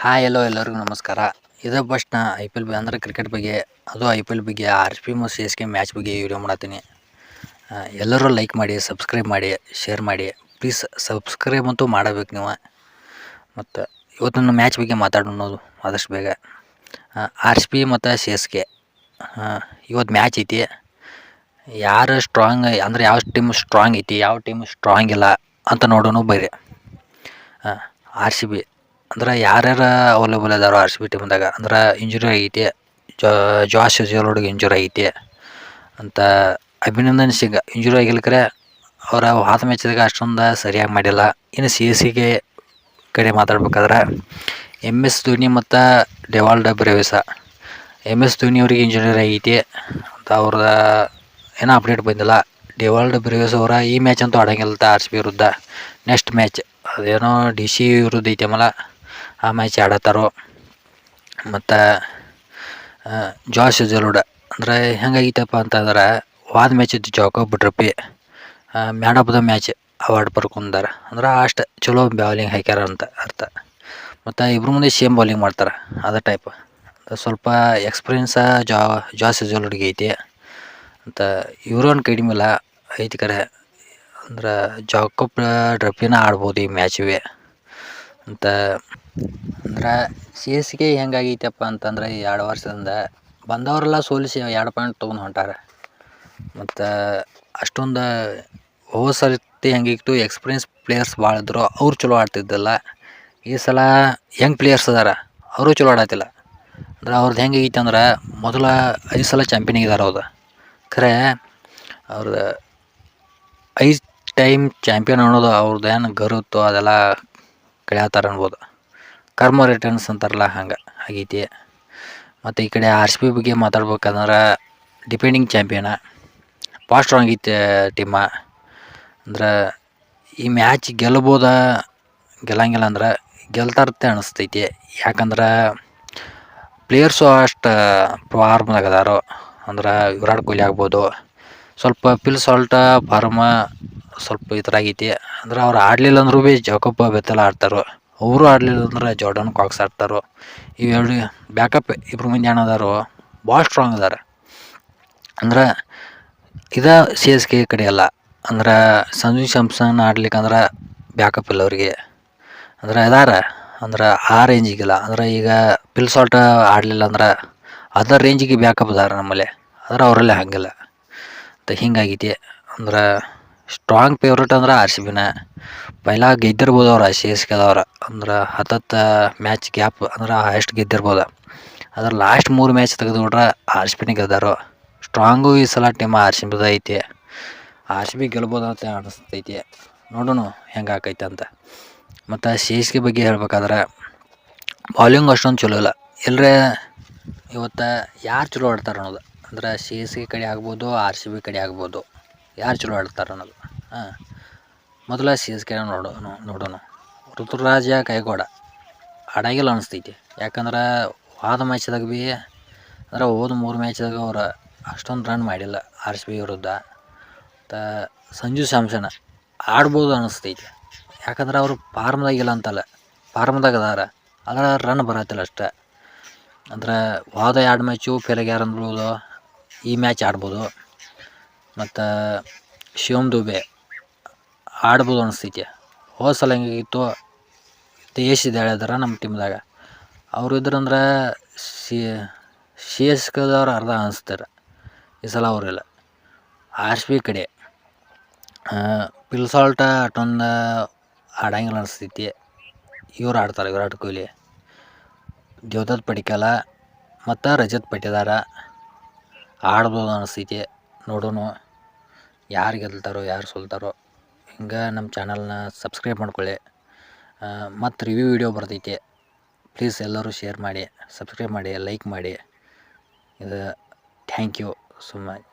Hi ಎಲ್ಲರಿಗೂ ನಮಸ್ಕಾರ. ಇದೇ ಫಸ್ಟ್ ನಾ IPL ಅಂದರೆ ಕ್ರಿಕೆಟ್ ಬಗ್ಗೆ, ಅದು IPL ಬಗ್ಗೆ, RCB ಮತ್ತು CSK ಮ್ಯಾಚ್ ಬಗ್ಗೆ ವಿಡಿಯೋ ಮಾಡತ್ತೀನಿ. ಎಲ್ಲರೂ ಲೈಕ್ ಮಾಡಿ, ಸಬ್ಸ್ಕ್ರೈಬ್ ಮಾಡಿ, ಶೇರ್ ಮಾಡಿ. ಪ್ಲೀಸ್ ಸಬ್ಸ್ಕ್ರೈಬ್ ಅಂತೂ ಮಾಡಬೇಕು ನೀವು. ಮತ್ತು ಇವತ್ತಿನ ಮ್ಯಾಚ್ ಬಗ್ಗೆ ಮಾತಾಡೋದು ಆದಷ್ಟು ಬೇಗ. RCB ಮತ್ತು CSK ಇವತ್ತು ಮ್ಯಾಚ್ ಐತಿ. ಯಾರು ಸ್ಟ್ರಾಂಗ್ ಅಂದರೆ ಯಾವ ಟೀಮ್ ಸ್ಟ್ರಾಂಗ್ ಐತಿ, ಯಾವ ಟೀಮ್ ಸ್ಟ್ರಾಂಗ್ ಇಲ್ಲ ಅಂತ ನೋಡೋಣ ಬರ್ರಿ. RCB ಅಂದ್ರೆ ಯಾರ್ಯಾರು ಅವೈಲೇಬಲ್ ಅದಾರೋ RCB ಟೀಮ್ದಾಗ, ಅಂದ್ರೆ ಇಂಜುರಿ ಆಗೈತಿ. ಜಾಶ್ ಹುಡುಗ ಇಂಜುರಿ ಆಗೈತಿ ಅಂತ. ಅಭಿನಂದನ್ ಸಿಂಗ್ ಇಂಜುರಿ ಆಗಿಲ್ಕರೆ ಅವರ ಹಾದ ಮ್ಯಾಚ್ದಾಗ ಅಷ್ಟೊಂದು ಸರಿಯಾಗಿ ಮಾಡಿಲ್ಲ. ಇನ್ನು CSK ಕಡೆ ಮಾತಾಡ್ಬೇಕಾದ್ರೆ MS ಧೋನಿ ಮತ್ತು ಡೆವಾಲ್ಡ್ ಬ್ರೇವಿಸ್. MS ಧೋನಿ ಅವ್ರಿಗೆ ಇಂಜುರಿ ಆಗೈತಿ ಅಂತ ಅವ್ರದ್ದು ಏನೋ ಅಪ್ಡೇಟ್ ಬಂದಿಲ್ಲ. ಡೆವಾಲ್ಡ್ ಬ್ರೇವಿಸ್ ಅವರ ಈ ಮ್ಯಾಚ್ ಅಂತೂ ಆಡೋಂಗಿಲ್ಲ RCB ವಿರುದ್ಧ. ನೆಕ್ಸ್ಟ್ ಮ್ಯಾಚ್ ಅದೇನೋ DC ವಿರುದ್ಧ ಐತಿ ಆಮೇಲೆ ಆ ಮ್ಯಾಚ್ ಆಡತ್ತಾರೋ. ಮತ್ತು ಜಾಶ್ ಜಲೋಡ ಅಂದರೆ ಹೆಂಗಾಗಿತ್ತಪ್ಪ ಅಂತಂದ್ರೆ ವಾದ ಮ್ಯಾಚ್ ಇತ್ತು. Jacob Duffy man of the match award ಪಡ್ಕೊಂಡಾರ. ಅಂದ್ರೆ ಅಷ್ಟು ಚಲೋ ಬೌಲಿಂಗ್ ಹಾಕ್ಯಾರ ಅಂತ ಅರ್ಥ. ಮತ್ತು ಇಬ್ಬರು ಮುಂದೆ ಸೇಮ್ ಬೌಲಿಂಗ್ ಮಾಡ್ತಾರೆ ಅದೇ ಟೈಪ್. ಸ್ವಲ್ಪ ಎಕ್ಸ್ಪೀರಿಯನ್ಸ ಜಾಶ್ ಜಲೋಡಿಗೆ ಐತಿ ಅಂತ. ಇವರು ಒಂದು ಕಡಿಮೆ ಇಲ್ಲ ಐತಿ ಕರೆ. ಅಂದ್ರೆ ಜಾಕೋಬ್ ಟ್ರಫಿನ ಆಡ್ಬೋದು ಈ ಮ್ಯಾಚಿವೆ ಅಂತ. ಅಂದ್ರೆ CSK ಹೆಂಗಾಗೈತಪ್ಪ ಅಂತಂದ್ರೆ ಈ 2 ವರ್ಷದಿಂದ ಬಂದವರೆಲ್ಲ ಸೋಲಿಸಿ 2 ಪಾಯಿಂಟ್ ತೊಗೊಂಡು ಹೊಂಟಾರೆ. ಮತ್ತು ಅಷ್ಟೊಂದು ಹೋದ ಸರ್ತಿ ಹೆಂಗಿತ್ತು, ಎಕ್ಸ್ಪೀರಿಯನ್ಸ್ ಪ್ಲೇಯರ್ಸ್ ಭಾಳ ಇದ್ದರು, ಅವ್ರು ಚಲೋ ಆಡ್ತಿದ್ದಿಲ್ಲ. ಈ ಸಲ ಯಂಗ್ ಪ್ಲೇಯರ್ಸ್ ಅದಾರ, ಅವರು ಚಲೋ ಆಡತ್ತಿಲ್ಲ. ಅಂದ್ರೆ ಅವ್ರದ್ದು ಹೆಂಗೈತಿ ಅಂದ್ರೆ ಮೊದಲ 5 ಸಲ ಚಾಂಪಿಯನ್ ಆಗಿದ್ದಾರೆ. ಅವ್ರು ಖರೆ ಅವ್ರದ್ದು 5 ಟೈಮ್ ಚಾಂಪಿಯನ್ ಅನ್ನೋದು ಅವ್ರದ್ದು ಏನು ಗರುತ್ತೋ ಅದೆಲ್ಲ ಕಳೆಯತ್ತಾರ ಅನ್ಬೋದು. ಕರ್ಮ ರಿಟರ್ನ್ಸ್ ಅಂತಾರಲ್ಲ ಹಂಗೆ ಆಗೈತಿ. ಮತ್ತು ಈ ಕಡೆ RCB ಬಗ್ಗೆ ಮಾತಾಡ್ಬೇಕಂದ್ರೆ ಡಿಪೆಂಡಿಂಗ್ ಚಾಂಪಿಯನ ಭಾಳ ಸ್ಟ್ರಾಂಗ್ ಐತೆ ಟೀಮ. ಅಂದ್ರೆ ಈ ಮ್ಯಾಚ್ ಗೆಲ್ಲಂಗಿಲ್ಲ ಅಂದ್ರೆ ಗೆಲ್ತಾರತ್ತೆ ಅನಿಸ್ತೈತಿ. ಯಾಕಂದ್ರೆ ಪ್ಲೇಯರ್ಸು ಅಷ್ಟು ಫಾರ್ಮ್ದಾಗ ಅದಾರೋ. ಅಂದ್ರೆ ವಿರಾಟ್ ಕೊಹ್ಲಿ ಆಗ್ಬೋದು, ಸ್ವಲ್ಪ ಪಿಲ್ ಸಾಲ್ಟ ಫಾರ್ಮ ಸ್ವಲ್ಪ ಈ ಥರ ಆಗೈತಿ. ಅಂದ್ರೆ ಅವ್ರು ಆಡಲಿಲ್ಲ ಅಂದ್ರೂ ಭೀ ಜಾಕೋಬ್ ಬೆತ್ತಲ ಆಡ್ತಾರೋ. ಅವರು ಆಡಲಿಲ್ಲ ಅಂದ್ರೆ ಜಾರ್ಡನ್ ಕಾಕ್ಸ್ ಆಡ್ತಾರೋ. ಇವೆರಡು ಬ್ಯಾಕಪ್ ಇಬ್ಬರು ಮಂದಿ ಏನದಾರೋ ಭಾಳ ಸ್ಟ್ರಾಂಗ್ ಅದಾರೆ. ಅಂದ್ರೆ ಇದು CSK ಕಡೆ ಅಲ್ಲ. ಅಂದ್ರೆ ಸಂಜು ಸ್ಯಾಮ್ಸನ್ ಆಡ್ಲಿಕ್ಕಂದ್ರೆ ಬ್ಯಾಕಪ್ ಇಲ್ಲ ಅವ್ರಿಗೆ. ಅಂದ್ರೆ ಅದಾರ ಅಂದ್ರೆ ಆ ರೇಂಜಿಗಿಲ್ಲ. ಅಂದ್ರೆ ಈಗ ಪಿಲ್ ಸಾಲ್ಟ ಆಡಲಿಲ್ಲ ಅಂದ್ರೆ ಅದರ್ ರೇಂಜಿಗೆ ಬ್ಯಾಕಪ್ ಅದಾರ ನಮ್ಮಲ್ಲಿ. ಅಂದ್ರೆ ಅವರಲ್ಲೇ ಹಾಗಿಲ್ಲ ಮತ್ತು ಹಿಂಗಾಗೈತಿ. ಅಂದ್ರೆ ಸ್ಟ್ರಾಂಗ್ ಫೇವ್ರೇಟ್ ಅಂದ್ರೆ RCBನ. ಪೈಲ ಗೆದ್ದಿರ್ಬೋದು ಅವ್ರು CSKದವ್ರು. ಅಂದ್ರೆ 10 ಮ್ಯಾಚ್ ಗ್ಯಾಪ್ ಅಂದ್ರೆ ಎಷ್ಟು ಗೆದ್ದಿರ್ಬೋದು. ಅದ್ರ ಲಾಸ್ಟ್ 3 ಮ್ಯಾಚ್ ತೆಗೆದುಬಿಟ್ರೆ RCBನೇ ಗೆದ್ದಾರೋ. ಸ್ಟ್ರಾಂಗು ಈ ಸಲ ಟೀಮ್ RCBದ ಐತಿ. RCB ಗೆಲ್ಬೋದು ಅಂತ ಅನಿಸ್ತೈತಿ. ನೋಡೋಣ ಹೆಂಗೆ ಆಕೈತೆ ಅಂತ. ಮತ್ತು CSK ಬಗ್ಗೆ ಹೇಳ್ಬೇಕಾದ್ರೆ ಬೌಲಿಂಗ್ ಅಷ್ಟೊಂದು ಚಲೋ ಇಲ್ಲ. ಎಲ್ಲರೇ ಇವತ್ತು ಯಾರು ಚಲೋ ಆಡ್ತಾರೆ ಅನ್ನೋದು. ಅಂದ್ರೆ CSK ಕಡೆ ಆಗ್ಬೋದು, RCB ಕಡೆ ಆಗ್ಬೋದು, ಯಾರು ಚಲೋ ಆಡ್ತಾರೆ ಅನ್ನೋದು. ಮೊದಲ CSK ನೋಡೋಣ. ಋತುರಾಜ ಗೈಕ್ವಾಡ್ ಆಡಂಗಿಲ್ಲ ಅನಿಸ್ತೈತಿ. ಯಾಕಂದ್ರೆ ಹೋದ ಮ್ಯಾಚ್ದಾಗ ಭೀ ಅಂದ್ರೆ ಹೋದ 3 ಮ್ಯಾಚ್ದಾಗ ಅವ್ರು ಅಷ್ಟೊಂದು ರನ್ ಮಾಡಿಲ್ಲ RCB ವಿರುದ್ಧ. ಮತ್ತು ಸಂಜು ಸ್ಯಾಮ್ಸನ್ ಆಡ್ಬೋದು ಅನಿಸ್ತೈತಿ. ಯಾಕಂದ್ರೆ ಅವರು ಫಾರ್ಮ್ದಾಗಿಲ್ಲ ಅಂತಲ್ಲ, ಫಾರ್ಮ್ದಾಗ ಅದಾರ, ಆದರೆ ರನ್ ಬರತ್ತಿಲ್ಲ ಅಷ್ಟೇ. ಅಂದ್ರೆ ಹೋದ 2 ಮ್ಯಾಚು ಫೇಲ್ ಆಗ್ಯಾರ ಅನ್ಬೋದು. ಈ ಮ್ಯಾಚ್ ಆಡ್ಬೋದು. ಮತ್ತು ಶಿವಮ್ ದುಬೆ ಆಡ್ಬೋದು ಅನಿಸ್ತೈತಿ. ಹೋದ ಸಲ ಹೆಂಗಾಗಿತ್ತು, ತೇಜಿಸಿದ್ದಾಳೆ ಅದರ ನಮ್ಮ ಟೀಮ್ದಾಗ. ಅವರು ಇದ್ರಂದ್ರೆ CSKದವ್ರು ಅರ್ಧ ಅನಿಸ್ತಾರೆ. ಈ ಸಲ ಅವರಿಲ್ಲ. RCB ಕಡೆ ಪಿಲ್ ಸಾಲ್ಟ ಅಷ್ಟೊಂದು ಆಡಂಗಿಲ್ಲ ಅನಿಸ್ತೈತಿ. ಇವ್ರು ಆಡ್ತಾರೆ, ವಿರಾಟ್ ಕೊಹ್ಲಿ, ದೇವದತ್ ಪಡಿಕ್ಕಲ ಮತ್ತು ರಜತ್ ಪಟಿದಾರ ಆಡ್ಬೋದು ಅನಿಸ್ತೈತಿ. ನೋಡೋಣ ಯಾರು ಗೆಲ್ತಾರೋ ಯಾರು ಸೋಲ್ತಾರೋ. ಹಿಂಗೆ ನಮ್ಮ ಚಾನಲ್ನ ಸಬ್ಸ್ಕ್ರೈಬ್ ಮಾಡ್ಕೊಳ್ಳಿ. ಮತ್ತು ರಿವ್ಯೂ ವಿಡಿಯೋ ಬರ್ತೈತಿ. ಪ್ಲೀಸ್ ಎಲ್ಲರೂ ಶೇರ್ ಮಾಡಿ, ಸಬ್ಸ್ಕ್ರೈಬ್ ಮಾಡಿ, ಲೈಕ್ ಮಾಡಿ. ಇದು ಥ್ಯಾಂಕ್ ಯು ಸೊ ಮಚ್.